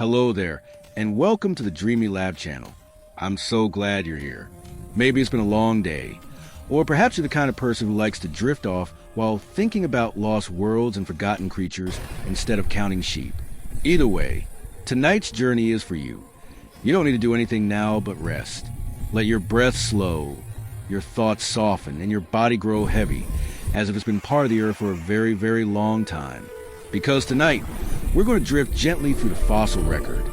Hello there, and welcome to the Dreamy Lab channel. I'm so glad you're here. Maybe it's been a long day, or perhaps you're the kind of person who likes to drift off while thinking about lost worlds and forgotten creatures instead of counting sheep. Either way, tonight's journey is for you. You don't need to do anything now but rest. Let your breath slow, your thoughts soften, and your body grow heavy, as if it's been part of the earth for a very, very long time. Because tonight, we're going to drift gently through the fossil record.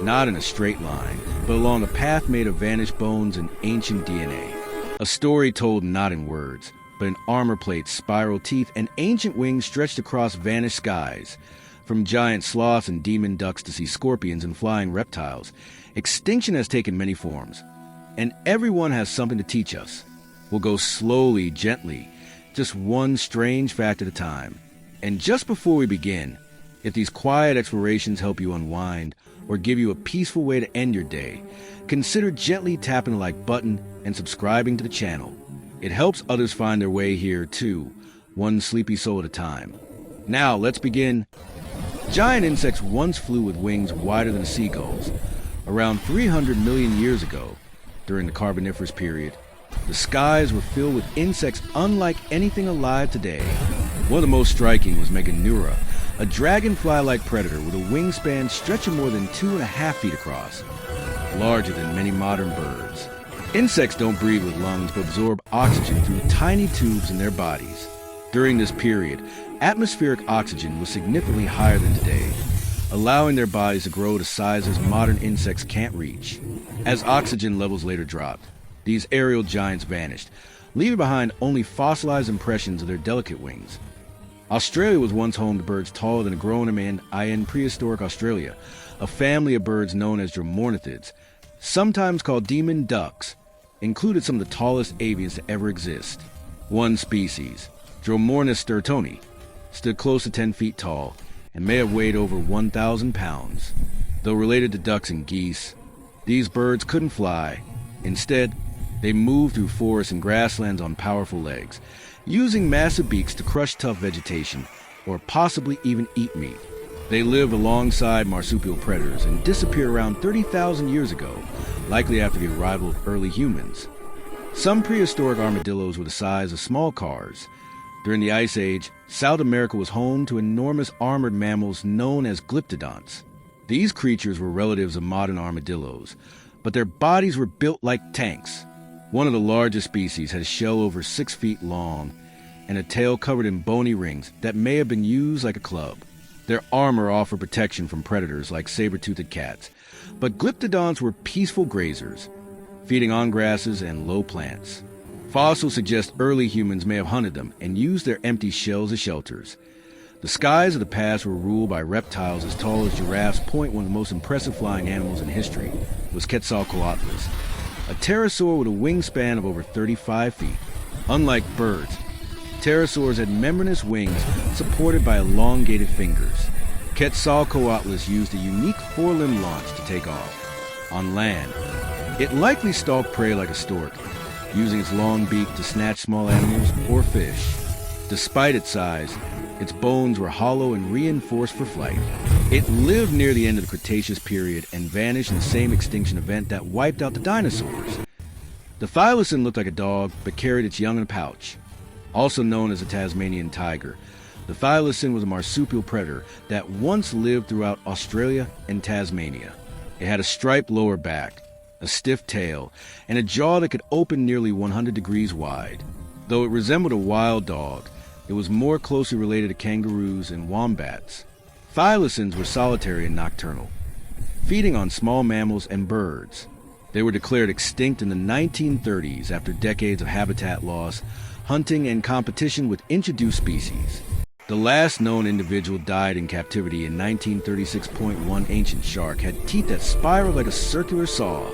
Not in a straight line, but along a path made of vanished bones and ancient DNA. A story told not in words, but in armor plates, spiral teeth, and ancient wings stretched across vanished skies. From giant sloths and demon ducks to sea scorpions and flying reptiles, extinction has taken many forms. And everyone has something to teach us. We'll go slowly, gently, just one strange fact at a time. And just before we begin, if these quiet explorations help you unwind or give you a peaceful way to end your day, consider gently tapping the like button and subscribing to the channel. It helps others find their way here too, one sleepy soul at a time. Now let's begin. Giant insects once flew with wings wider than seagulls. Around 300 million years ago, during the Carboniferous period, the skies were filled with insects unlike anything alive today. One of the most striking was Meganeura, a dragonfly-like predator with a wingspan stretching more than 2.5 feet across, larger than many modern birds. Insects don't breathe with lungs but absorb oxygen through tiny tubes in their bodies. During this period, atmospheric oxygen was significantly higher than today, allowing their bodies to grow to sizes modern insects can't reach. As oxygen levels later dropped, these aerial giants vanished, leaving behind only fossilized impressions of their delicate wings. Australia was once home to birds taller than a grown man in prehistoric Australia, a family of birds known as dromornithids, sometimes called demon ducks, included some of the tallest avians to ever exist. One species, Dromornis stertoni, stood close to 10 feet tall and may have weighed over 1,000 pounds. Though related to ducks and geese, these birds couldn't fly. Instead, they moved through forests and grasslands on powerful legs, using massive beaks to crush tough vegetation or possibly even eat meat. They lived alongside marsupial predators and disappeared around 30,000 years ago, likely after the arrival of early humans. Some prehistoric armadillos were the size of small cars. During the Ice Age, South America was home to enormous armored mammals known as glyptodonts. These creatures were relatives of modern armadillos, but their bodies were built like tanks. One of the largest species had a shell over 6 feet long and a tail covered in bony rings that may have been used like a club. Their armor offered protection from predators like saber-toothed cats, but glyptodonts were peaceful grazers, feeding on grasses and low plants. Fossils suggest early humans may have hunted them and used their empty shells as shelters. The skies of the past were ruled by reptiles as tall as giraffes. One of the most impressive flying animals in history was Quetzalcoatlus, a pterosaur with a wingspan of over 35 feet. Unlike birds, pterosaurs had membranous wings supported by elongated fingers. Quetzalcoatlus used a unique four-limb launch to take off. On land, it likely stalked prey like a stork, using its long beak to snatch small animals or fish. Despite its size, its bones were hollow and reinforced for flight. It lived near the end of the Cretaceous period and vanished in the same extinction event that wiped out the dinosaurs. The thylacine looked like a dog, but carried its young in a pouch. Also known as a Tasmanian tiger, the thylacine was a marsupial predator that once lived throughout Australia and Tasmania. It had a striped lower back, a stiff tail, and a jaw that could open nearly 100 degrees wide. Though it resembled a wild dog, it was more closely related to kangaroos and wombats. Thylacines were solitary and nocturnal, feeding on small mammals and birds. They were declared extinct in the 1930s after decades of habitat loss, hunting, and competition with introduced species. The last known individual died in captivity in 1936. One ancient shark had teeth that spiraled like a circular saw.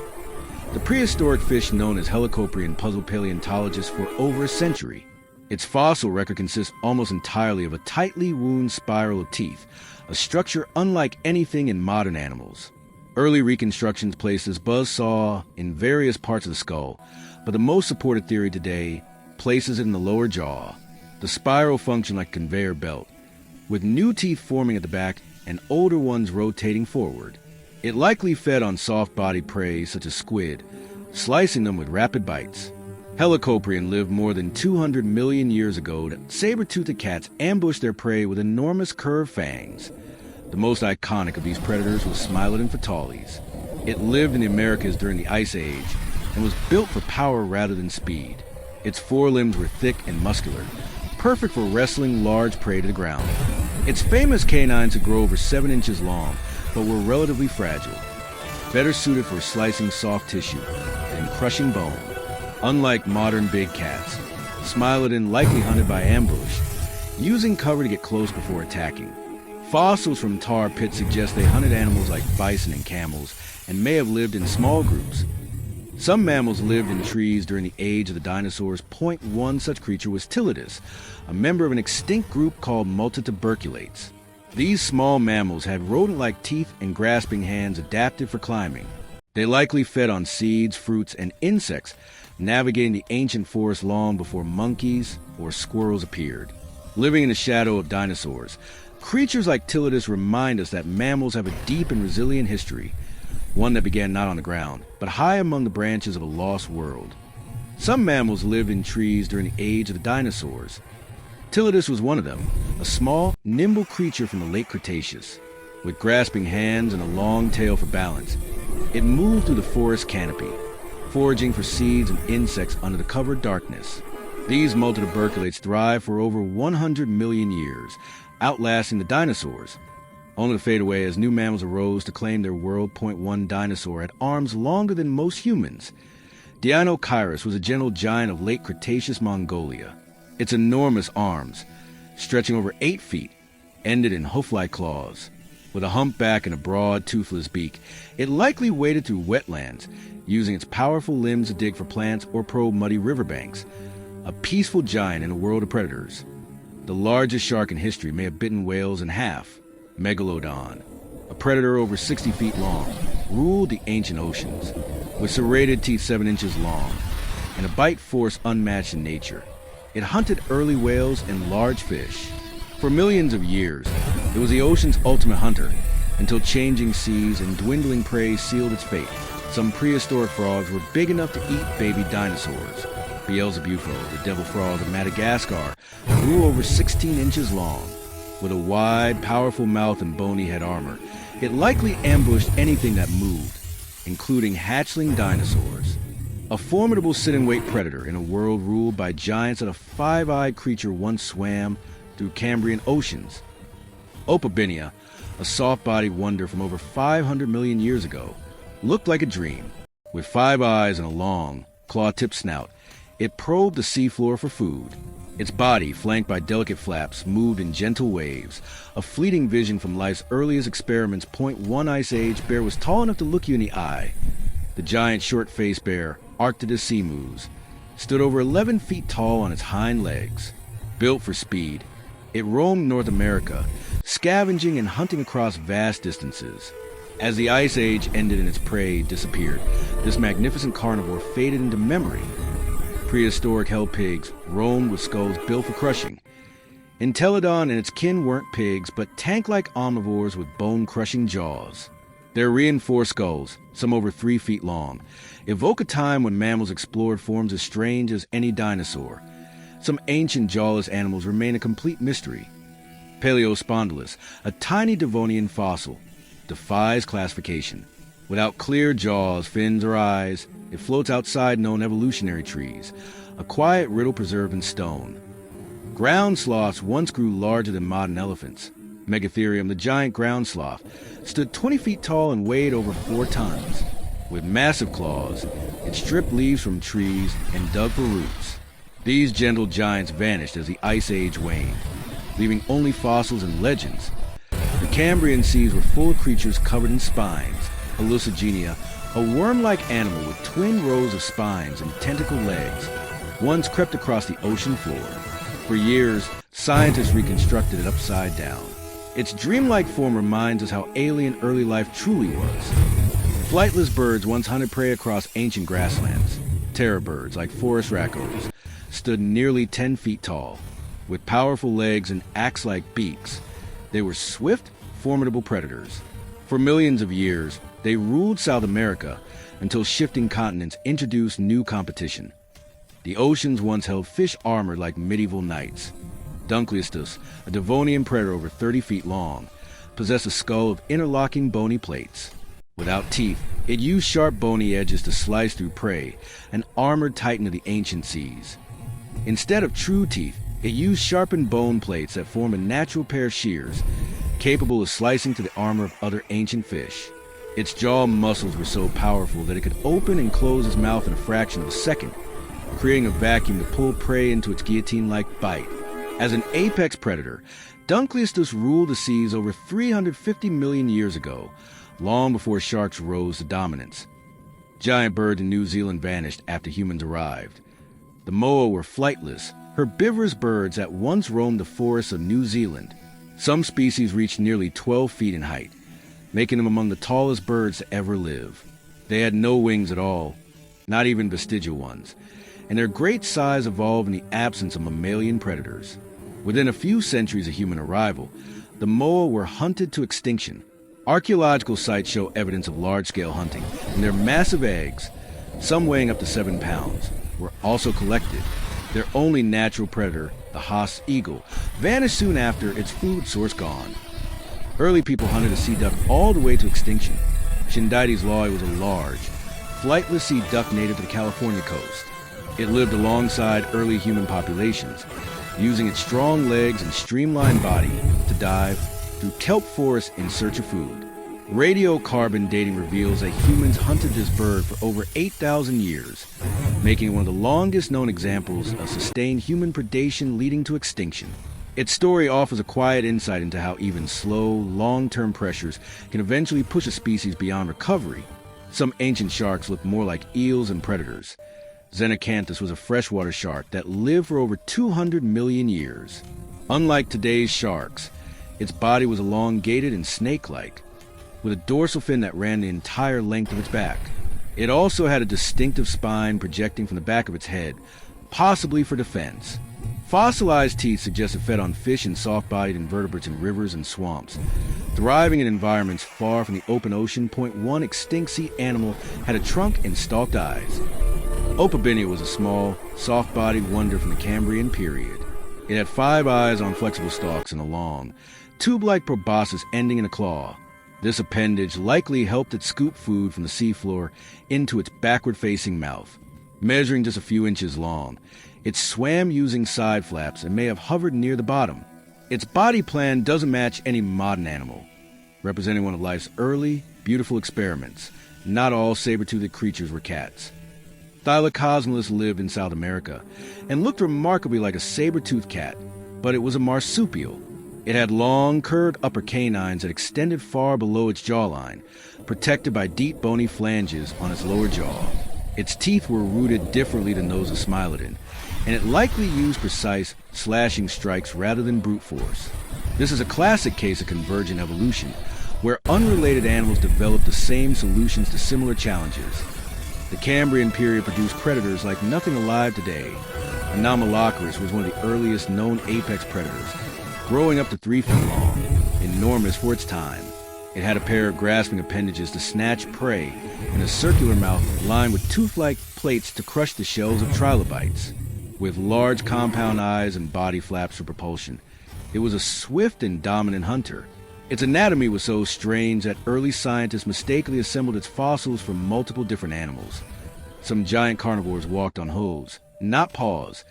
The prehistoric fish known as Helicoprion puzzled paleontologists for over a century. Its fossil record consists almost entirely of a tightly wound spiral of teeth, a structure unlike anything in modern animals. Early reconstructions placed this buzzsaw in various parts of the skull, but the most supported theory today places it in the lower jaw. The spiral functioned like a conveyor belt, with new teeth forming at the back and older ones rotating forward. It likely fed on soft-bodied prey such as squid, slicing them with rapid bites. Helicoprion lived more than 200 million years ago. Saber-toothed cats ambushed their prey with enormous curved fangs. The most iconic of these predators was Smilodon fatalis. It lived in the Americas during the Ice Age and was built for power rather than speed. Its forelimbs were thick and muscular, perfect for wrestling large prey to the ground. Its famous canines could grow over 7 inches long, but were relatively fragile, better suited for slicing soft tissue than crushing bone. Unlike modern big cats, Smilodon likely hunted by ambush, using cover to get close before attacking. Fossils from tar pits suggest they hunted animals like bison and camels and may have lived in small groups. Some mammals lived in trees during the age of the dinosaurs. One such creature was Tillidus, a member of an extinct group called multituberculates. These small mammals had rodent-like teeth and grasping hands adapted for climbing. They likely fed on seeds, fruits, and insects, navigating the ancient forest long before monkeys or squirrels appeared. Living in the shadow of dinosaurs, creatures like Tillidus remind us that mammals have a deep and resilient history, one that began not on the ground, but high among the branches of a lost world. Some mammals lived in trees during the age of the dinosaurs. Tillidus was one of them, a small, nimble creature from the late Cretaceous. With grasping hands and a long tail for balance, it moved through the forest canopy, foraging for seeds and insects under the cover of darkness. These multituberculates thrived for over 100 million years, outlasting the dinosaurs, only to fade away as new mammals arose to claim their world. One dinosaur had arms longer than most humans. Deinocheirus was a gentle giant of late Cretaceous Mongolia. Its enormous arms, stretching over 8 feet, ended in hoof-like claws. With a humpback and a broad, toothless beak, it likely waded through wetlands, using its powerful limbs to dig for plants or probe muddy riverbanks. A peaceful giant in a world of predators. The largest shark in history may have bitten whales in half. Megalodon, a predator over 60 feet long, ruled the ancient oceans. With serrated teeth 7 inches long and a bite force unmatched in nature, it hunted early whales and large fish. For millions of years, it was the ocean's ultimate hunter, until changing seas and dwindling prey sealed its fate. Some prehistoric frogs were big enough to eat baby dinosaurs. Beelzebufo, the devil frog of Madagascar, grew over 16 inches long. With a wide, powerful mouth and bony head armor, it likely ambushed anything that moved, including hatchling dinosaurs. A formidable sit-and-wait predator in a world ruled by giants that a 5-eyed creature once swam through Cambrian oceans. Opabinia, a soft-bodied wonder from over 500 million years ago, looked like a dream. With 5 eyes and a long, claw-tipped snout, it probed the seafloor for food. Its body, flanked by delicate flaps, moved in gentle waves, a fleeting vision from life's earliest experiments. 1 Ice Age bear was tall enough to look you in the eye. The giant short-faced bear, Arcticus simus, stood over 11 feet tall on its hind legs. Built for speed, it roamed North America, scavenging and hunting across vast distances. As the Ice Age ended and its prey disappeared, this magnificent carnivore faded into memory. Prehistoric held pigs roamed with skulls built for crushing. Entelodon and its kin weren't pigs, but tank-like omnivores with bone-crushing jaws. Their reinforced skulls, some over 3 feet long, evoke a time when mammals explored forms as strange as any dinosaur. Some ancient jawless animals remain a complete mystery. Paleospondylus, a tiny Devonian fossil, defies classification. Without clear jaws, fins, or eyes, it floats outside known evolutionary trees, a quiet riddle preserved in stone. Ground sloths once grew larger than modern elephants. Megatherium, the giant ground sloth, stood 20 feet tall and weighed over 4 tons. With massive claws, it stripped leaves from trees and dug for roots. These gentle giants vanished as the Ice Age waned, leaving only fossils and legends. The Cambrian seas were full of creatures covered in spines. Hallucigenia, a worm-like animal with twin rows of spines and tentacled legs, once crept across the ocean floor. For years, scientists reconstructed it upside down. Its dreamlike form reminds us how alien early life truly was. Flightless birds once hunted prey across ancient grasslands. Terror birds, like forest raccoons, stood nearly 10 feet tall. With powerful legs and axe-like beaks, they were swift, formidable predators. For millions of years, they ruled South America until shifting continents introduced new competition. The oceans once held fish armored like medieval knights. Dunkleosteus, a Devonian predator over 30 feet long, possessed a skull of interlocking bony plates. Without teeth, it used sharp bony edges to slice through prey, an armored titan of the ancient seas. Instead of true teeth, it used sharpened bone plates that form a natural pair of shears, capable of slicing through the armor of other ancient fish. Its jaw muscles were so powerful that it could open and close its mouth in a fraction of a second, creating a vacuum to pull prey into its guillotine-like bite. As an apex predator, Dunkleosteus ruled the seas over 350 million years ago, long before sharks rose to dominance. Giant birds in New Zealand vanished after humans arrived. The moa were flightless, herbivorous birds that once roamed the forests of New Zealand. Some species reached nearly 12 feet in height, making them among the tallest birds to ever live. They had no wings at all, not even vestigial ones, and their great size evolved in the absence of mammalian predators. Within a few centuries of human arrival, the moa were hunted to extinction. Archaeological sites show evidence of large-scale hunting, and their massive eggs, some weighing up to 7 pounds, were also collected. Their only natural predator, the Haas eagle, vanished soon after, its food source gone. Early people hunted a sea duck all the way to extinction. Shindites lawi was a large, flightless sea duck native to the California coast. It lived alongside early human populations, using its strong legs and streamlined body to dive through kelp forests in search of food. Radiocarbon dating reveals that humans hunted this bird for over 8,000 years, making it one of the longest known examples of sustained human predation leading to extinction. Its story offers a quiet insight into how even slow, long-term pressures can eventually push a species beyond recovery. Some ancient sharks look more like eels than predators. Xenacanthus was a freshwater shark that lived for over 200 million years. Unlike today's sharks, its body was elongated and snake-like, with a dorsal fin that ran the entire length of its back. It also had a distinctive spine projecting from the back of its head, possibly for defense. Fossilized teeth suggest it fed on fish and soft-bodied invertebrates in rivers and swamps. Thriving in environments far from the open ocean, one extinct sea animal had a trunk and stalked eyes. Opabinia was a small, soft-bodied wonder from the Cambrian period. It had 5 eyes on flexible stalks and a long, tube-like proboscis ending in a claw. This appendage likely helped it scoop food from the seafloor into its backward-facing mouth. Measuring just a few inches long, it swam using side flaps and may have hovered near the bottom. Its body plan doesn't match any modern animal, representing one of life's early, beautiful experiments. Not all saber-toothed creatures were cats. Thylacosmolus lived in South America and looked remarkably like a saber-toothed cat, but it was a marsupial. It had long, curved upper canines that extended far below its jawline, protected by deep bony flanges on its lower jaw. Its teeth were rooted differently than those of Smilodon, and it likely used precise, slashing strikes rather than brute force. This is a classic case of convergent evolution, where unrelated animals developed the same solutions to similar challenges. The Cambrian period produced predators like nothing alive today. Anomalocaris was one of the earliest known apex predators, growing up to 3 feet long, enormous for its time. It had a pair of grasping appendages to snatch prey and a circular mouth lined with tooth-like plates to crush the shells of trilobites. With large compound eyes and body flaps for propulsion, it was a swift and dominant hunter. Its anatomy was so strange that early scientists mistakenly assembled its fossils from multiple different animals. Some giant carnivores walked on hooves, not paws.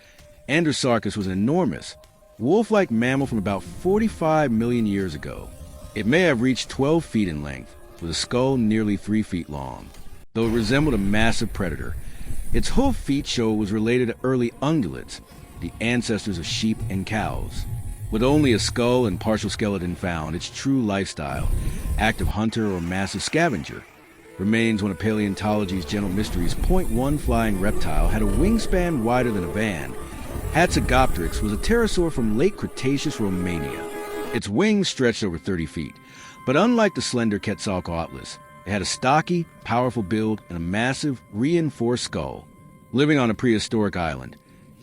Androsarchus was an enormous, wolf-like mammal from about 45 million years ago. It may have reached 12 feet in length, with a skull nearly 3 feet long. Though it resembled a massive predator, its hoof feet show it was related to early ungulates, the ancestors of sheep and cows. With only a skull and partial skeleton found, its true lifestyle, active hunter or massive scavenger, remains one of paleontology's gentle mysteries. One flying reptile had a wingspan wider than a van. Hatzegopteryx was a pterosaur from late Cretaceous Romania. Its wings stretched over 30 feet, but unlike the slender Quetzalcoatlus, it had a stocky, powerful build and a massive, reinforced skull. Living on a prehistoric island,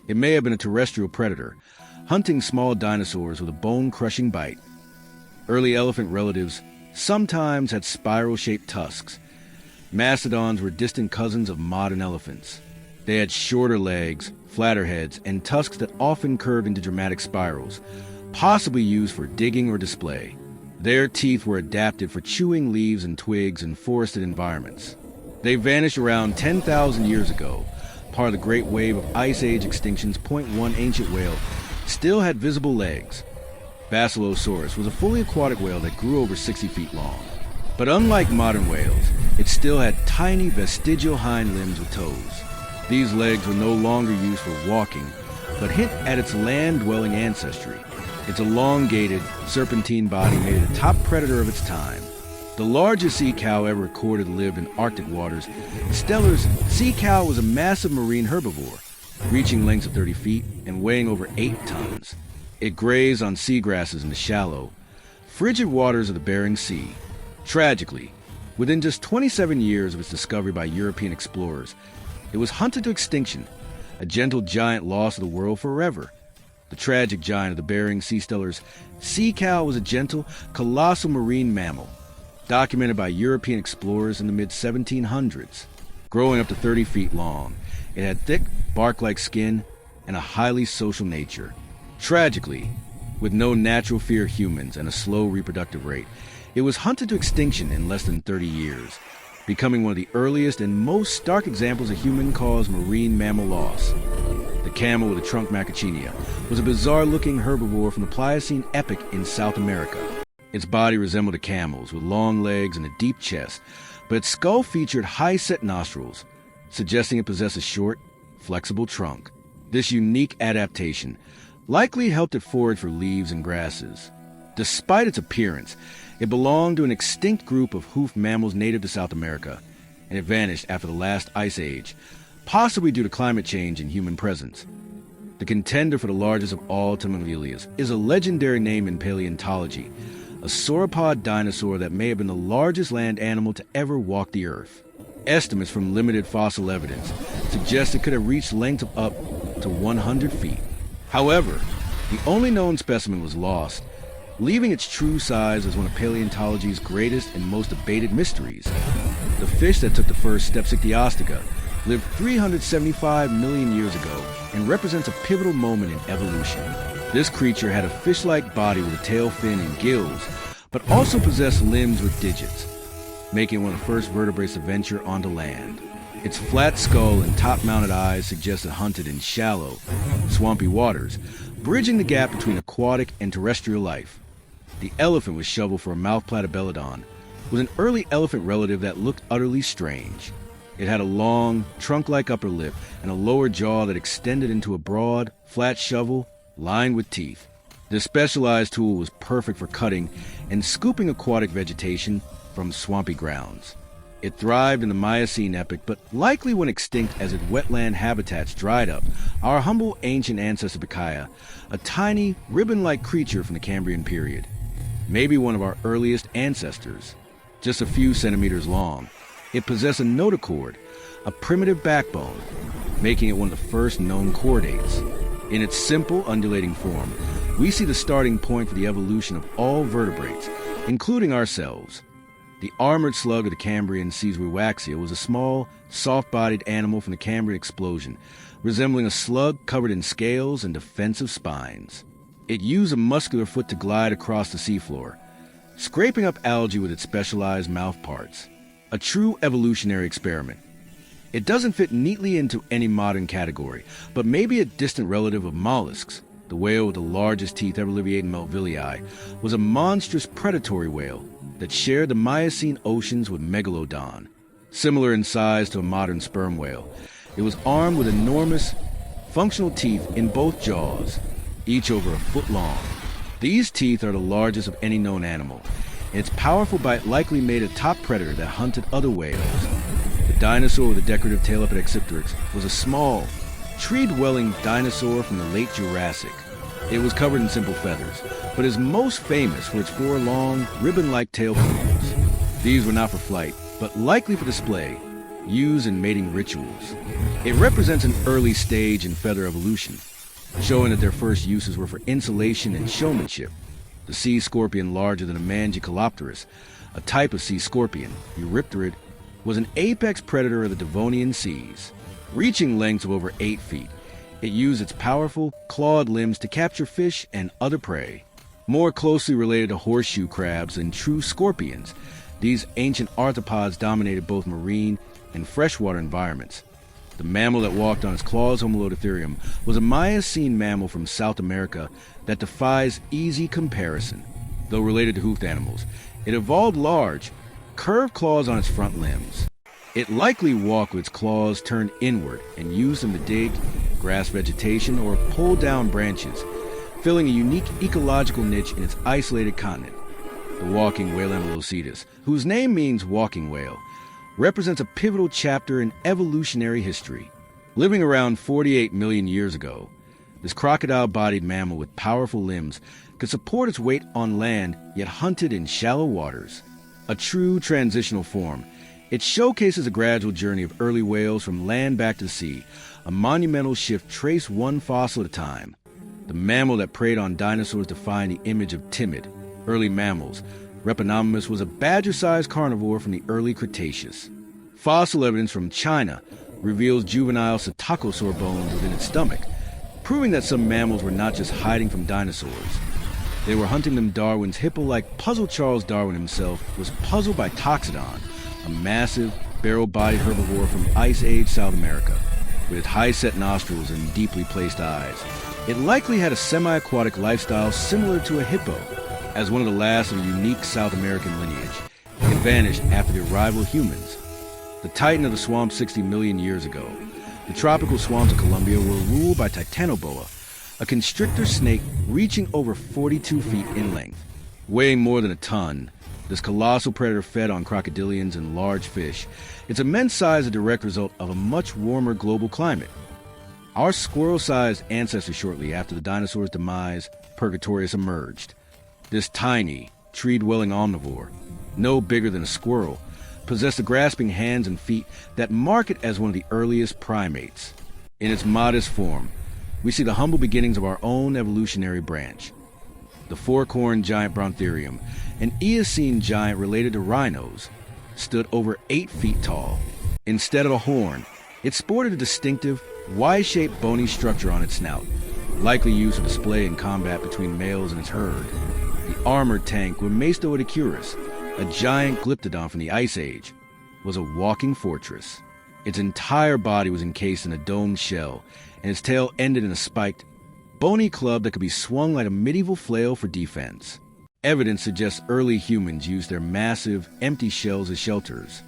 it may have been a terrestrial predator, hunting small dinosaurs with a bone-crushing bite. Early elephant relatives sometimes had spiral-shaped tusks. Mastodons were distant cousins of modern elephants. They had shorter legs, flatter heads, and tusks that often curved into dramatic spirals, possibly used for digging or display. Their teeth were adapted for chewing leaves and twigs in forested environments. They vanished around 10,000 years ago. Part of the great wave of Ice Age extinctions, one ancient whale still had visible legs. Basilosaurus was a fully aquatic whale that grew over 60 feet long. But unlike modern whales, it still had tiny vestigial hind limbs with toes. These legs were no longer used for walking, but hint at its land-dwelling ancestry. Its elongated, serpentine body made it a top predator of its time. The largest sea cow ever recorded lived in Arctic waters. Steller's sea cow was a massive marine herbivore, reaching lengths of 30 feet and weighing over 8 tons. It grazed on seagrasses in the shallow, frigid waters of the Bering Sea. Tragically, within just 27 years of its discovery by European explorers, it was hunted to extinction, a gentle giant lost to the world forever. The tragic giant of the Bering Sea Steller's sea cow was a gentle, colossal marine mammal, documented by European explorers in the mid-1700s. Growing up to 30 feet long, it had thick, bark-like skin and a highly social nature. Tragically, with no natural fear of humans and a slow reproductive rate, it was hunted to extinction in less than 30 years, becoming one of the earliest and most stark examples of human-caused marine mammal loss. The camel with a trunk macachinia was a bizarre-looking herbivore from the Pliocene epoch in South America. Its body resembled a camel's, with long legs and a deep chest, but its skull featured high-set nostrils, suggesting it possessed a short, flexible trunk. This unique adaptation likely helped it forage for leaves and grasses. Despite its appearance, it belonged to an extinct group of hoofed mammals native to South America, and it vanished after the last ice age, possibly due to climate change and human presence. The contender for the largest of all Timavelias is a legendary name in paleontology, a sauropod dinosaur that may have been the largest land animal to ever walk the earth. Estimates from limited fossil evidence suggest it could have reached lengths of up to 100 feet. However, the only known specimen was lost, leaving its true size as one of paleontology's greatest and most debated mysteries. The fish that took the first steps, Ichthyostica, lived 375 million years ago and represents a pivotal moment in evolution. This creature had a fish-like body with a tail fin and gills, but also possessed limbs with digits, making it one of the first vertebrates to venture onto land. Its flat skull and top-mounted eyes suggest it hunted in shallow, swampy waters, bridging the gap between aquatic and terrestrial life. The elephant was shoveled for a mouth platybelodon, was an early elephant relative that looked utterly strange. It had a long, trunk-like upper lip and a lower jaw that extended into a broad, flat shovel lined with teeth. This specialized tool was perfect for cutting and scooping aquatic vegetation from swampy grounds. It thrived in the Miocene epoch, but likely went extinct as its wetland habitats dried up. Our humble ancient ancestor Bacaya, a tiny, ribbon-like creature from the Cambrian period, maybe one of our earliest ancestors. Just a few centimeters long, it possessed a notochord, a primitive backbone, making it one of the first known chordates. In its simple, undulating form, we see the starting point for the evolution of all vertebrates, including ourselves. The armored slug of the Cambrian Caesarwaxia was a small, soft-bodied animal from the Cambrian explosion, resembling a slug covered in scales and defensive spines. It used a muscular foot to glide across the seafloor, scraping up algae with its specialized mouth parts. A true evolutionary experiment. It doesn't fit neatly into any modern category, but maybe a distant relative of mollusks. The whale with the largest teeth ever liveated in Melvillei was a monstrous predatory whale that shared the Miocene oceans with Megalodon. Similar in size to a modern sperm whale, it was armed with enormous, functional teeth in both jaws, each over a foot long. These teeth are the largest of any known animal, and its powerful bite likely made it a top predator that hunted other whales. The dinosaur with the decorative tail up at Accipteryx was a small, tree-dwelling dinosaur from the late Jurassic. It was covered in simple feathers, but is most famous for its 4 long, ribbon-like tail plumes. These were not for flight, but likely for display, used in mating rituals. It represents an early stage in feather evolution, showing that their first uses were for insulation and showmanship. The sea scorpion larger than a Mangicalopterus, a type of sea scorpion, Eurypterid, was an apex predator of the Devonian seas. Reaching lengths of over 8 feet, it used its powerful, clawed limbs to capture fish and other prey. More closely related to horseshoe crabs than true scorpions, these ancient arthropods dominated both marine and freshwater environments. The mammal that walked on its claws, Homolodotherium, was a Miocene mammal from South America that defies easy comparison. Though related to hoofed animals, it evolved large, curved claws on its front limbs. It likely walked with its claws turned inward and used them to dig, grasp vegetation, or pull down branches, filling a unique ecological niche in its isolated continent. The walking whale Amylocetus, whose name means walking whale, represents a pivotal chapter in evolutionary history. Living around 48 million years ago, this crocodile-bodied mammal with powerful limbs could support its weight on land, yet hunted in shallow waters. A true transitional form, it showcases a gradual journey of early whales from land back to the sea, a monumental shift traced one fossil at a time. The mammal that preyed on dinosaurs defined the image of timid, early mammals. Repenominus was a badger-sized carnivore from the early Cretaceous. Fossil evidence from China reveals juvenile psittacosaur bones within its stomach, proving that some mammals were not just hiding from dinosaurs. They were hunting them. Darwin's hippo-like puzzle. Charles Darwin himself was puzzled by Toxodon, a massive, barrel-bodied herbivore from Ice Age South America. With its high-set nostrils and deeply placed eyes, it likely had a semi-aquatic lifestyle similar to a hippo. As one of the last of a unique South American lineage, it vanished after the arrival of humans. The titan of the swamp 60 million years ago, the tropical swamps of Colombia were ruled by Titanoboa, a constrictor snake reaching over 42 feet in length. Weighing more than a ton, this colossal predator fed on crocodilians and large fish. Its immense size is a direct result of a much warmer global climate. Our squirrel-sized ancestor shortly after the dinosaurs' demise, Purgatorius, emerged. This tiny, tree-dwelling omnivore, no bigger than a squirrel, possessed the grasping hands and feet that mark it as one of the earliest primates. In its modest form, we see the humble beginnings of our own evolutionary branch. The fork-horned giant Brontherium, an Eocene giant related to rhinos, stood over 8 feet tall. Instead of a horn, it sported a distinctive, Y-shaped bony structure on its snout, likely used for display in combat between males and its herd. The armored tank Mastoidicurus, a giant glyptodon from the Ice Age, was a walking fortress. Its entire body was encased in a domed shell, and its tail ended in a spiked, bony club that could be swung like a medieval flail for defense. Evidence suggests early humans used their massive, empty shells as shelters.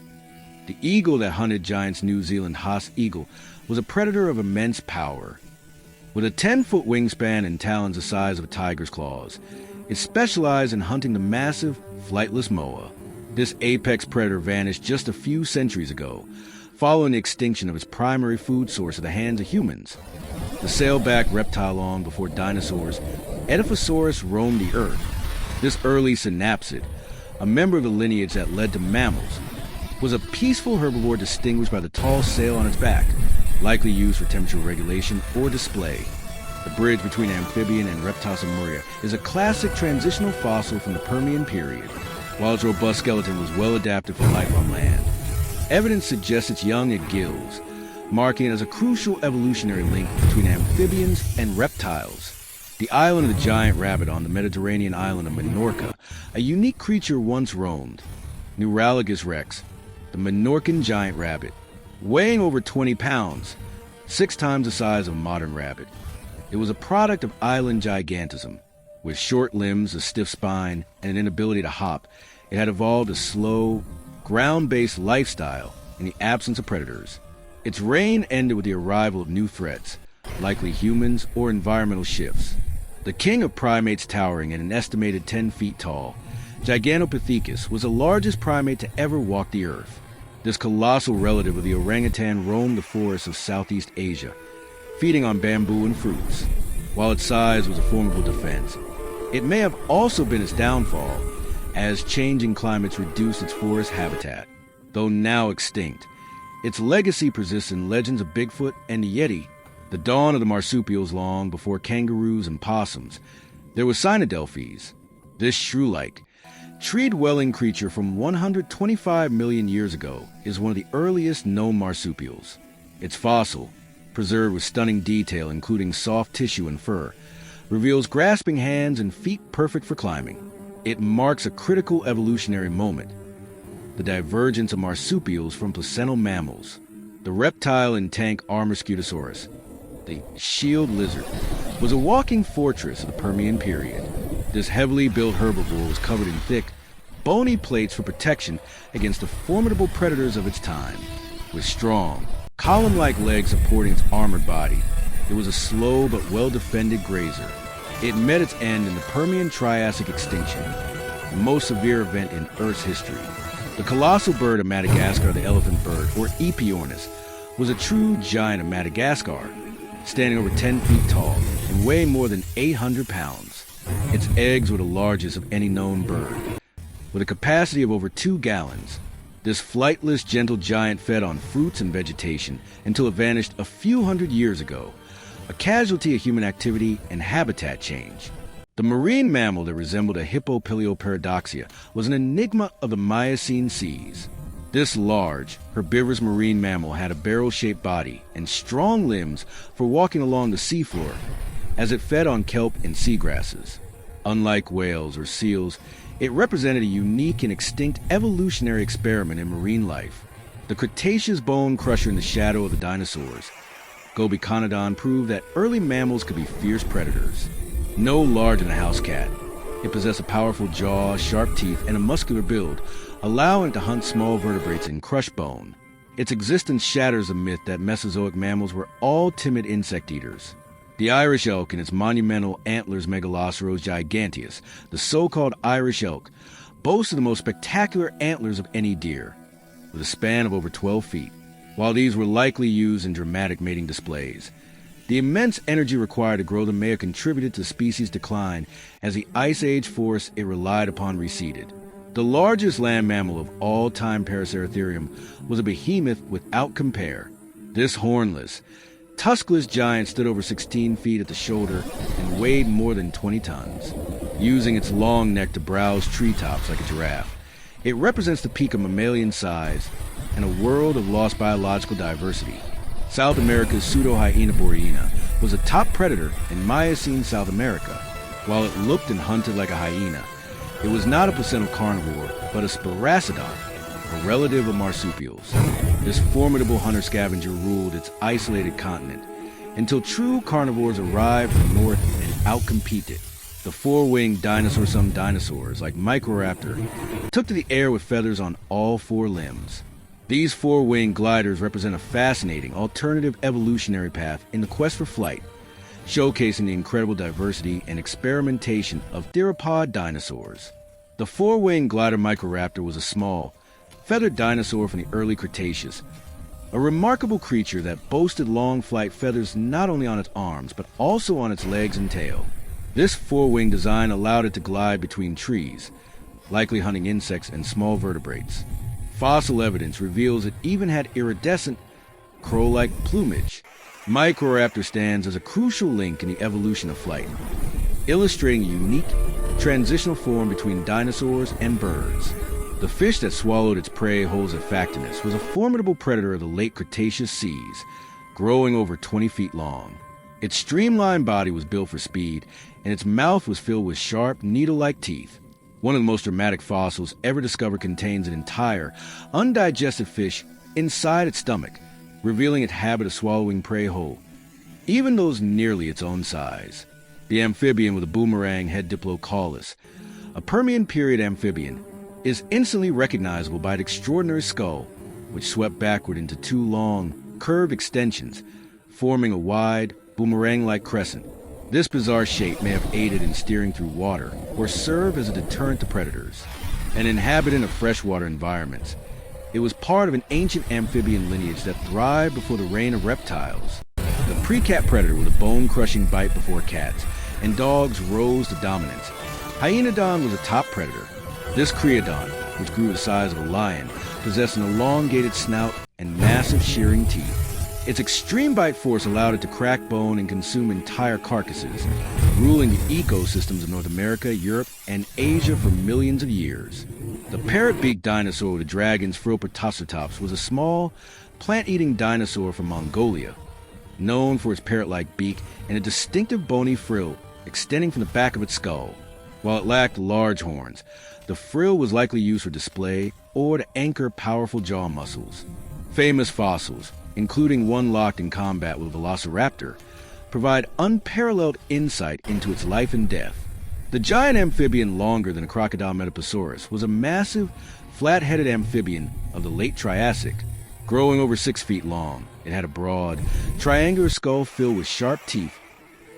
The eagle that hunted giants New Zealand Haas eagle was a predator of immense power. With a 10-foot wingspan and talons the size of a tiger's claws, it specialized in hunting the massive, flightless moa. This apex predator vanished just a few centuries ago, following the extinction of its primary food source at the hands of humans. The sailback reptile long before dinosaurs, Edaphosaurus roamed the earth. This early synapsid, a member of the lineage that led to mammals, was a peaceful herbivore distinguished by the tall sail on its back, likely used for temperature regulation or display. The bridge between amphibian and Reptile is a classic transitional fossil from the Permian period, while its robust skeleton was well adapted for life on land. Evidence suggests its young had gills, marking it as a crucial evolutionary link between amphibians and reptiles. The island of the giant rabbit on the Mediterranean island of Minorca, a unique creature once roamed. Neuralagus rex, the Minorcan giant rabbit, weighing over 20 pounds, 6 times the size of a modern rabbit. It was a product of island gigantism. With short limbs, a stiff spine, and an inability to hop, it had evolved a slow, ground-based lifestyle in the absence of predators. Its reign ended with the arrival of new threats, likely humans or environmental shifts. The king of primates towering at an estimated 10 feet tall, Gigantopithecus was the largest primate to ever walk the earth. This colossal relative of the orangutan roamed the forests of Southeast Asia, feeding on bamboo and fruits. While its size was a formidable defense, it may have also been its downfall, as changing climates reduced its forest habitat. Though now extinct, its legacy persists in legends of Bigfoot and the Yeti. The dawn of the marsupials long before kangaroos and possums. There was Cynodelphes, this shrew-like, Tree-dwelling creature from 125 million years ago is one of the earliest known marsupials. Its fossil, preserved with stunning detail including soft tissue and fur, reveals grasping hands and feet perfect for climbing. It marks a critical evolutionary moment, the divergence of marsupials from placental mammals. The reptile in tank Armoscutosaurus, the shield lizard, was a walking fortress of the Permian period. This heavily built herbivore was covered in thick, bony plates for protection against the formidable predators of its time. With strong, column-like legs supporting its armored body, it was a slow but well-defended grazer. It met its end in the Permian Triassic extinction, the most severe event in Earth's history. The colossal bird of Madagascar, the elephant bird, or Epiornis, was a true giant of Madagascar, standing over 10 feet tall and weighing more than 800 pounds. Its eggs were the largest of any known bird. With a capacity of over 2 gallons, this flightless, gentle giant fed on fruits and vegetation until it vanished a few hundred years ago, a casualty of human activity and habitat change. The marine mammal that resembled a Hippopilioparadoxia was an enigma of the Miocene seas. This large, herbivorous marine mammal had a barrel-shaped body and strong limbs for walking along the seafloor as it fed on kelp and seagrasses. Unlike whales or seals, it represented a unique and extinct evolutionary experiment in marine life. The Cretaceous bone crusher in the shadow of the dinosaurs, Gobiconodon, proved that early mammals could be fierce predators. No larger than a house cat, it possessed a powerful jaw, sharp teeth, and a muscular build, allowing it to hunt small vertebrates and crush bone. Its existence shatters the myth that Mesozoic mammals were all timid insect eaters. The Irish elk and its monumental antlers Megaloceros giganteus, the so-called Irish elk, boasted the most spectacular antlers of any deer, with a span of over 12 feet. While these were likely used in dramatic mating displays, the immense energy required to grow them may have contributed to the species' decline as the Ice Age force it relied upon receded. The largest land mammal of all time, Paraceratherium, was a behemoth without compare. This hornless, tuskless giant stood over 16 feet at the shoulder and weighed more than 20 tons. Using its long neck to browse treetops like a giraffe, it represents the peak of mammalian size and a world of lost biological diversity. South America's Pseudohyena boreana was a top predator in Miocene South America. While it looked and hunted like a hyena, it was not a placental carnivore, but a sparacidon, a relative of marsupials. This formidable hunter-scavenger ruled its isolated continent until true carnivores arrived from the north and outcompeted it. The four-winged dinosaur-some dinosaurs, like Microraptor, took to the air with feathers on all 4 limbs. These 4-winged gliders represent a fascinating alternative evolutionary path in the quest for flight, showcasing the incredible diversity and experimentation of theropod dinosaurs. The 4-winged glider Microraptor was a small, feathered dinosaur from the early Cretaceous, a remarkable creature that boasted long flight feathers not only on its arms, but also on its legs and tail. This 4-winged design allowed it to glide between trees, likely hunting insects and small vertebrates. Fossil evidence reveals it even had iridescent, crow-like plumage. Microraptor stands as a crucial link in the evolution of flight, illustrating a unique, transitional form between dinosaurs and birds. The fish that swallowed its prey, Holzapfactinus, was a formidable predator of the late Cretaceous seas, growing over 20 feet long. Its streamlined body was built for speed, and its mouth was filled with sharp, needle-like teeth. One of the most dramatic fossils ever discovered contains an entire, undigested fish inside its stomach, revealing its habit of swallowing prey whole, even those nearly its own size. The amphibian with a boomerang head Diplocaulis, a Permian period amphibian, is instantly recognizable by its extraordinary skull, which swept backward into 2 long, curved extensions, forming a wide, boomerang-like crescent. This bizarre shape may have aided in steering through water or served as a deterrent to predators. An inhabitant of freshwater environments, it was part of an ancient amphibian lineage that thrived before the reign of reptiles. The pre-cat predator with a bone-crushing bite before cats, and dogs rose to dominance. Hyenodon was a top predator. This creodon, which grew the size of a lion, possessed an elongated snout and massive shearing teeth. Its extreme bite force allowed it to crack bone and consume entire carcasses, ruling the ecosystems of North America, Europe, and Asia for millions of years. The parrot-beaked dinosaur with the dragon's Phropratoceratops was a small, plant-eating dinosaur from Mongolia, known for its parrot-like beak and a distinctive bony frill extending from the back of its skull. While it lacked large horns, the frill was likely used for display or to anchor powerful jaw muscles. Famous fossils, including one locked in combat with a velociraptor, provide unparalleled insight into its life and death. The giant amphibian longer than a crocodile Metaposaurus was a massive, flat-headed amphibian of the late Triassic, growing over 6 feet long. It had a broad, triangular skull filled with sharp teeth,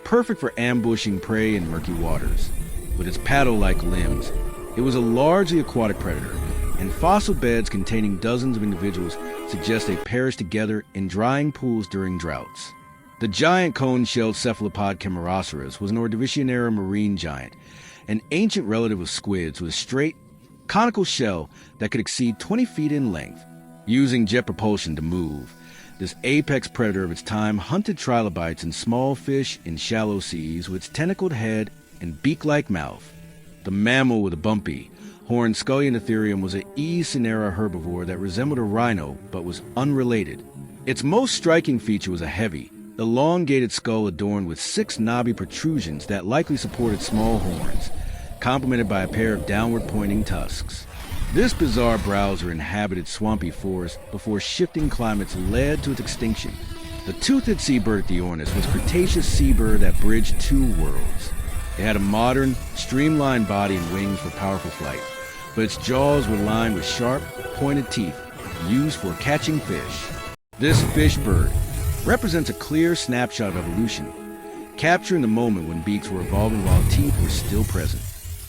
perfect for ambushing prey in murky waters. With its paddle-like limbs, it was a largely aquatic predator, and fossil beds containing dozens of individuals suggest they perished together in drying pools during droughts. The giant cone-shelled cephalopod Camarasaurus was an Ordovician-era marine giant, an ancient relative of squids with a straight, conical shell that could exceed 20 feet in length. Using jet propulsion to move, this apex predator of its time hunted trilobites and small fish in shallow seas with its tentacled head and beak-like mouth. The mammal with a bumpy, horned Scullionitherium was an Eocene-era herbivore that resembled a rhino but was unrelated. Its most striking feature was a heavy, elongated skull adorned with 6 knobby protrusions that likely supported small horns, complemented by a pair of downward-pointing tusks. This bizarre browser inhabited swampy forests before shifting climates led to its extinction. The toothed seabird Theornis was a Cretaceous seabird that bridged 2 worlds. It had a modern, streamlined body and wings for powerful flight, but its jaws were lined with sharp, pointed teeth used for catching fish. This fish bird represents a clear snapshot of evolution, capturing the moment when beaks were evolving while teeth were still present.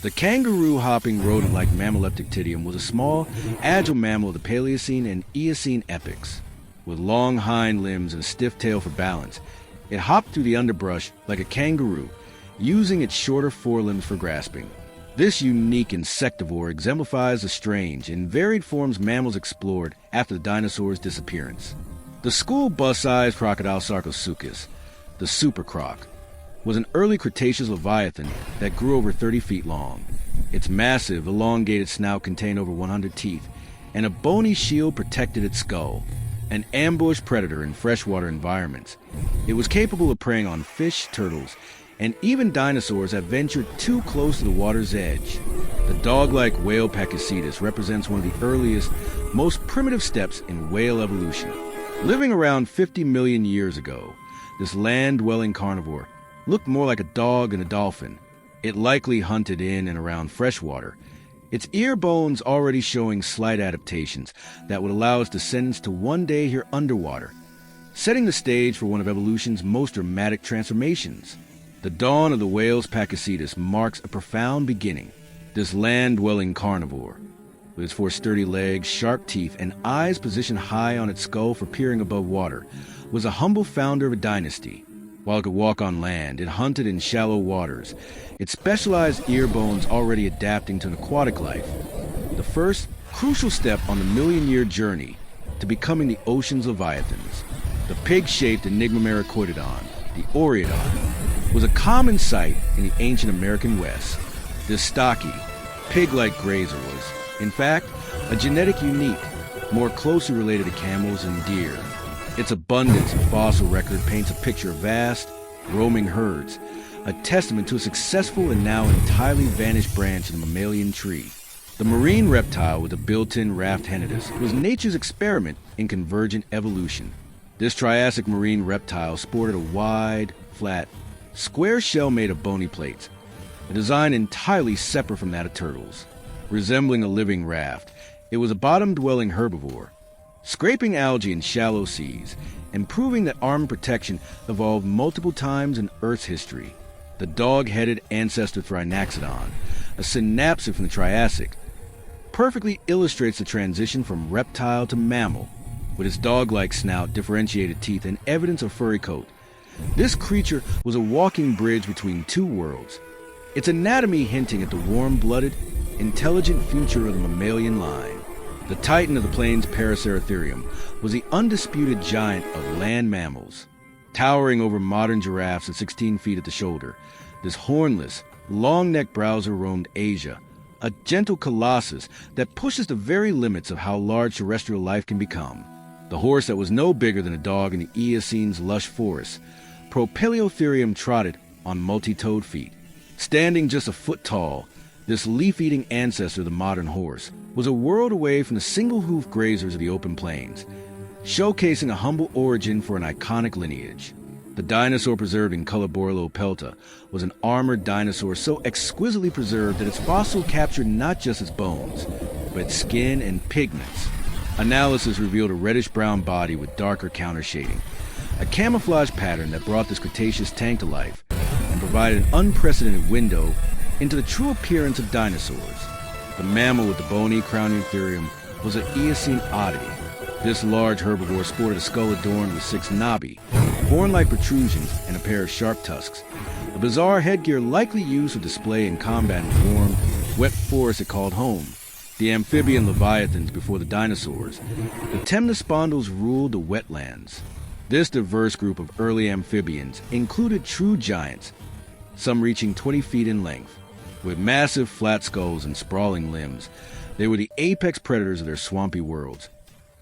The kangaroo-hopping rodent-like Mammaleptictidium was a small, agile mammal of the Paleocene and Eocene epochs. With long hind limbs and a stiff tail for balance, it hopped through the underbrush like a kangaroo, using its shorter forelimbs for grasping. This unique insectivore exemplifies the strange and varied forms mammals explored after the dinosaurs' disappearance. The school bus-sized crocodile Sarcosuchus, the supercroc, was an early Cretaceous leviathan that grew over 30 feet long. Its massive, elongated snout contained over 100 teeth, and a bony shield protected its skull. An ambush predator in freshwater environments, it was capable of preying on fish, turtles, and even dinosaurs that ventured too close to the water's edge. The dog-like whale Pachycetus represents one of the earliest, most primitive steps in whale evolution. Living around 50 million years ago, this land-dwelling carnivore looked more like a dog than a dolphin. It likely hunted in and around freshwater, its ear bones already showing slight adaptations that would allow its descendants to one day hear underwater, setting the stage for one of evolution's most dramatic transformations. The dawn of the whale's Pachycetus marks a profound beginning. This land-dwelling carnivore, with its 4 sturdy legs, sharp teeth, and eyes positioned high on its skull for peering above water, was a humble founder of a dynasty. While it could walk on land, it hunted in shallow waters, its specialized ear bones already adapting to an aquatic life. The first crucial step on the million-year journey to becoming the ocean's leviathans. The pig-shaped Enigmamericoidodon, the Oreodon, was a common sight in the ancient American West. This stocky, pig-like grazer was, in fact, a genetic unique, more closely related to camels and deer. Its abundance of fossil record paints a picture of vast, roaming herds, a testament to a successful and now entirely vanished branch of the mammalian tree. The marine reptile with a built-in raft Henitus was nature's experiment in convergent evolution. This Triassic marine reptile sported a wide, flat, square shell made of bony plates, a design entirely separate from that of turtles. Resembling a living raft, it was a bottom-dwelling herbivore, scraping algae in shallow seas, and proving that armor protection evolved multiple times in Earth's history. The dog-headed ancestor Thrinaxodon, a synapsid from the Triassic, perfectly illustrates the transition from reptile to mammal. With its dog-like snout, differentiated teeth, and evidence of furry coat, this creature was a walking bridge between 2 worlds, its anatomy hinting at the warm-blooded, intelligent future of the mammalian line. The titan of the plains, Prehistoric, was the undisputed giant of land mammals. Towering over modern giraffes at 16 feet at the shoulder, this hornless, long-necked browser roamed Asia, a gentle colossus that pushes the very limits of how large terrestrial life can become. The horse that was no bigger than a dog in the Eocene's lush forests, Prehistoric trotted on multi-toed feet. Standing just a foot tall, this leaf-eating ancestor of the modern horse was a world away from the single-hoof grazers of the open plains, showcasing a humble origin for an iconic lineage. The dinosaur preserved in Colaborlo Pelta was an armored dinosaur so exquisitely preserved that its fossil captured not just its bones, but its skin and pigments. Analysis revealed a reddish-brown body with darker counter-shading, a camouflage pattern that brought this Cretaceous tank to life and provided an unprecedented window into the true appearance of dinosaurs. The mammal with the bony craniopterium was an Eocene oddity. This large herbivore sported a skull adorned with 6 knobby, horn-like protrusions and a pair of sharp tusks, a bizarre headgear likely used for display in combat in warm, wet forests it called home. The amphibian leviathans before the dinosaurs, the temnospondyls ruled the wetlands. This diverse group of early amphibians included true giants, some reaching 20 feet in length. With massive flat skulls and sprawling limbs, they were the apex predators of their swampy worlds,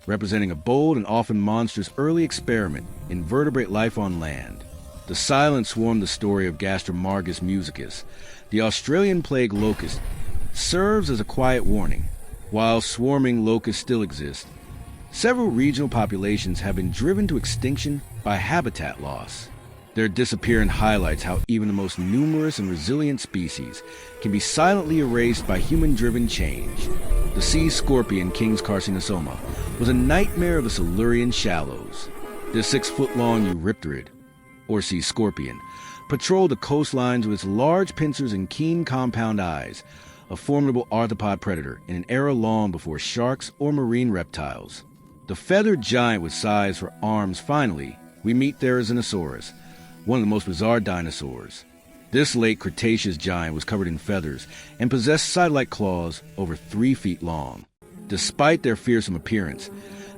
representing a bold and often monstrous early experiment in vertebrate life on land. The silent swarm, the story of Gastromargus musicus, the Australian plague locust, serves as a quiet warning. While swarming locusts still exist, several regional populations have been driven to extinction by habitat loss. Their disappearance highlights how even the most numerous and resilient species can be silently erased by human-driven change. The sea scorpion, King's carcinosoma, was a nightmare of the Silurian shallows. This 6-foot-long eurypterid, or sea scorpion, patrolled the coastlines with its large pincers and keen compound eyes, a formidable arthropod predator in an era long before sharks or marine reptiles. The feathered giant with size for arms. Finally, we meet Therizinosaurus, one of the most bizarre dinosaurs. This late Cretaceous giant was covered in feathers and possessed side-like claws over 3 feet long. Despite their fearsome appearance,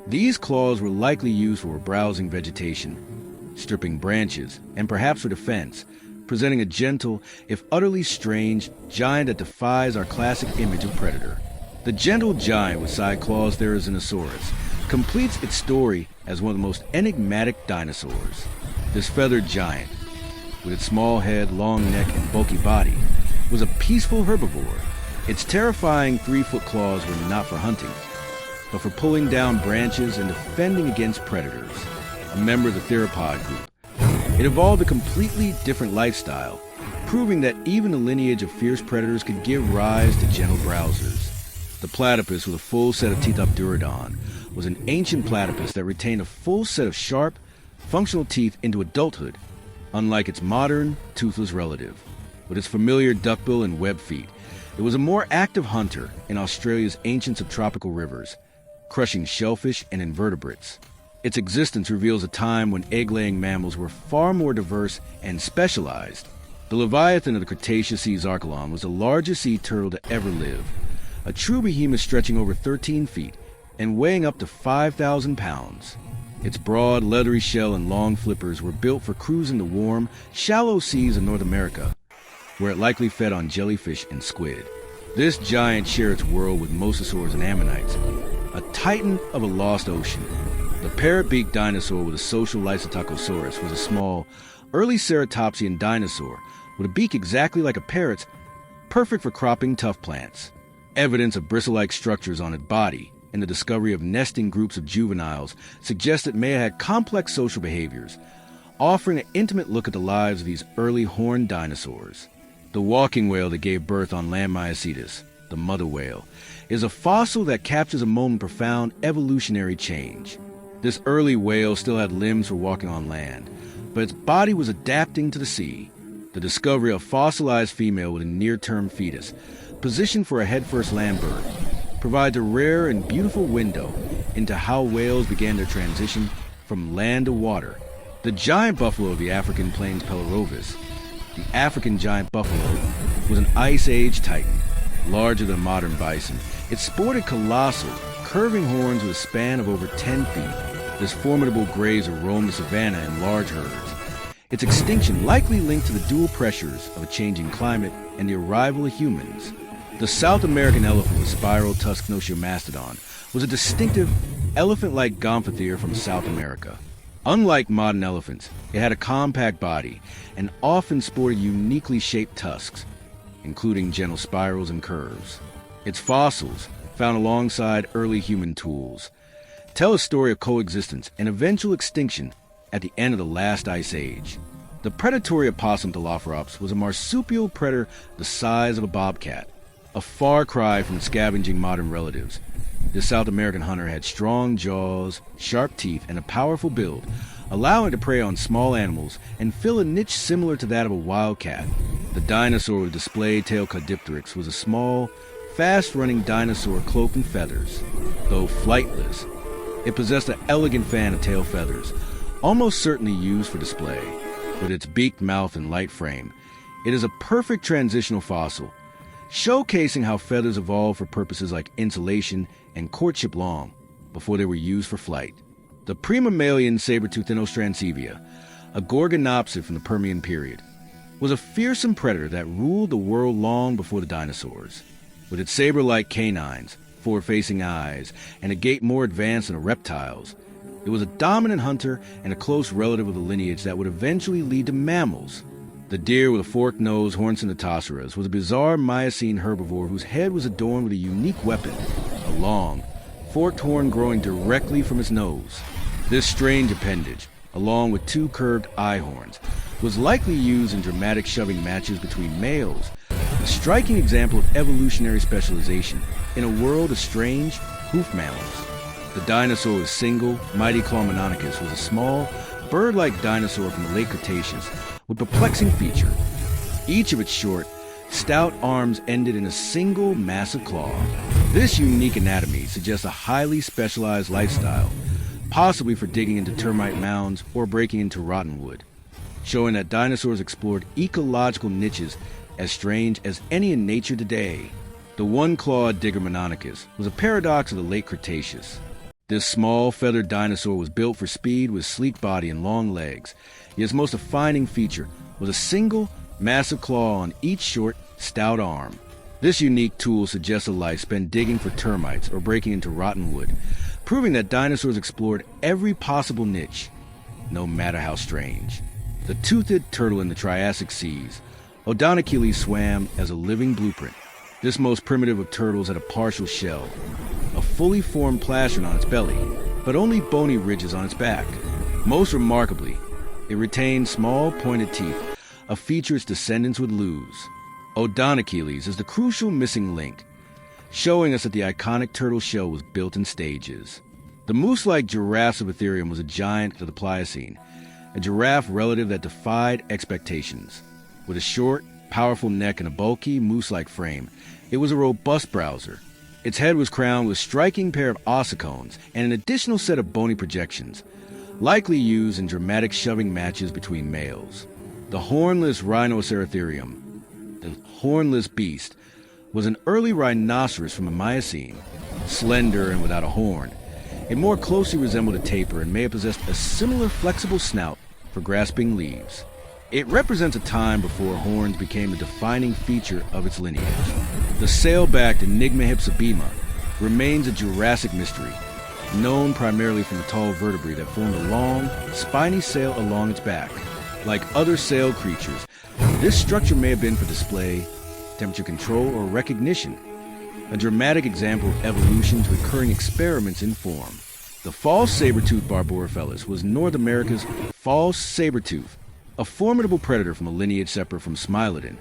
these claws were likely used for browsing vegetation, stripping branches, and perhaps for defense, presenting a gentle, if utterly strange, giant that defies our classic image of predator. The gentle giant with side claws, Therizinosaurus, completes its story as one of the most enigmatic dinosaurs. This feathered giant, with its small head, long neck, and bulky body, was a peaceful herbivore. Its terrifying 3-foot claws were not for hunting, but for pulling down branches and defending against predators. A member of the theropod group, it evolved a completely different lifestyle, proving that even the lineage of fierce predators could give rise to gentle browsers. The platypus with a full set of teeth obdurodon was an ancient platypus that retained a full set of sharp, functional teeth into adulthood, unlike its modern, toothless relative. With its familiar duckbill and web feet, it was a more active hunter in Australia's ancient subtropical rivers, crushing shellfish and invertebrates. Its existence reveals a time when egg-laying mammals were far more diverse and specialized. The leviathan of the Cretaceous sea Zarkalon was the largest sea turtle to ever live, a true behemoth stretching over 13 feet and weighing up to 5,000 pounds. Its broad, leathery shell and long flippers were built for cruising the warm, shallow seas of North America, where it likely fed on jellyfish and squid. This giant shared its world with mosasaurs and ammonites, a titan of a lost ocean. The parrot-beaked dinosaur with a social Lysotocosaurus was a small, early ceratopsian dinosaur with a beak exactly like a parrot's, perfect for cropping tough plants. Evidence of bristle-like structures on its body and the discovery of nesting groups of juveniles suggests it may have had complex social behaviors, offering an intimate look at the lives of these early horned dinosaurs. The walking whale that gave birth on land Myocetus, the mother whale, is a fossil that captures a moment of profound evolutionary change. This early whale still had limbs for walking on land, but its body was adapting to the sea. The discovery of a fossilized female with a near-term fetus, positioned for a head-first land birth, provides a rare and beautiful window into how whales began their transition from land to water. The giant buffalo of the African plains Pelarovis, the African giant buffalo, was an Ice Age titan, larger than modern bison. It sported colossal, curving horns with a span of over 10 feet. This formidable grazer roamed the savanna in large herds. Its extinction likely linked to the dual pressures of a changing climate and the arrival of humans. The South American elephant with spiral-tusked mastodon was a distinctive elephant-like gomphothere from South America. Unlike modern elephants, it had a compact body and often sported uniquely shaped tusks, including gentle spirals and curves. Its fossils, found alongside early human tools, tell a story of coexistence and eventual extinction at the end of the last ice age. The predatory opossum Dilophops was a marsupial predator the size of a bobcat, a far cry from its scavenging modern relatives. This South American hunter had strong jaws, sharp teeth, and a powerful build, allowing it to prey on small animals and fill a niche similar to that of a wildcat. The dinosaur with displayed tail caudipteryx was a small, fast-running dinosaur cloaked in feathers. Though flightless, it possessed an elegant fan of tail feathers, almost certainly used for display. With its beaked mouth and light frame, it is a perfect transitional fossil, showcasing how feathers evolved for purposes like insulation and courtship long before they were used for flight. The pre-mammalian saber-toothed Inostrancevia, a gorgonopsid from the Permian period, was a fearsome predator that ruled the world long before the dinosaurs. With its saber-like canines, forward-facing eyes, and a gait more advanced than a reptile's, it was a dominant hunter and a close relative of the lineage that would eventually lead to mammals. The deer with a forked nose, horns, and Nothoceras was a bizarre Miocene herbivore whose head was adorned with a unique weapon, a long, forked horn growing directly from its nose. This strange appendage, along with two curved eye horns, was likely used in dramatic shoving matches between males, a striking example of evolutionary specialization in a world of strange hoof mammals. The dinosaur with single, mighty claw Mononychus was a small, bird-like dinosaur from the late Cretaceous with perplexing feature. Each of its short, stout arms ended in a single, massive claw. This unique anatomy suggests a highly specialized lifestyle, possibly for digging into termite mounds or breaking into rotten wood, showing that dinosaurs explored ecological niches as strange as any in nature today. The one-clawed digger Mononychus was a paradox of the late Cretaceous. This small, feathered dinosaur was built for speed with sleek body and long legs, yet its most defining feature was a single, massive claw on each short, stout arm. This unique tool suggests a life spent digging for termites or breaking into rotten wood, proving that dinosaurs explored every possible niche, no matter how strange. The toothed turtle in the Triassic seas, Odonachilles swam as a living blueprint. This most primitive of turtles had a partial shell, a fully formed plastron on its belly, but only bony ridges on its back. Most remarkably, it retained small pointed teeth, a feature its descendants would lose. Odonachilles is the crucial missing link, showing us that the iconic turtle shell was built in stages. The moose-like giraffe of Ethereum was a giant of the Pliocene, a giraffe relative that defied expectations. With a short, powerful neck and a bulky, moose-like frame, it was a robust browser. Its head was crowned with a striking pair of ossicones and an additional set of bony projections, likely used in dramatic shoving matches between males. The hornless Rhinoceratherium, the hornless beast, was an early rhinoceros from the Miocene. Slender and without a horn, it more closely resembled a tapir and may have possessed a similar flexible snout for grasping leaves. It represents a time before horns became the defining feature of its lineage. The sail-backed Enigma hypsibema remains a Jurassic mystery, known primarily from the tall vertebrae that formed a long, spiny sail along its back. Like other sail creatures, this structure may have been for display, temperature control, or recognition, a dramatic example of evolution's recurring experiments in form. The false saber-toothed Barborophilus was North America's false saber-tooth, a formidable predator from a lineage separate from Smilodon.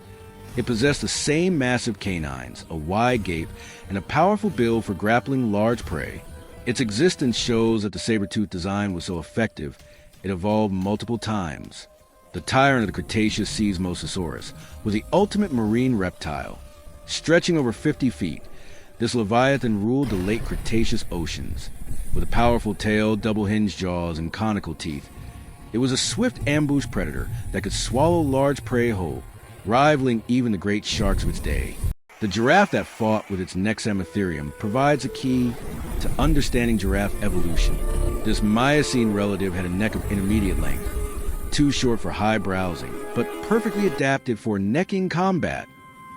It possessed the same massive canines, a wide gape, and a powerful bill for grappling large prey. Its existence shows that the saber-tooth design was so effective, it evolved multiple times. The tyrant of the Cretaceous seas Mosasaurus was the ultimate marine reptile. Stretching over 50 feet, this leviathan ruled the late Cretaceous oceans. With a powerful tail, double-hinged jaws, and conical teeth, it was a swift ambush predator that could swallow large prey whole, rivaling even the great sharks of its day. The giraffe that fought with its Nexametherium provides a key to understanding giraffe evolution. This Miocene relative had a neck of intermediate length, too short for high browsing, but perfectly adapted for necking combat.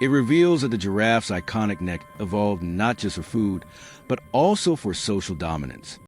It reveals that the giraffe's iconic neck evolved not just for food, but also for social dominance.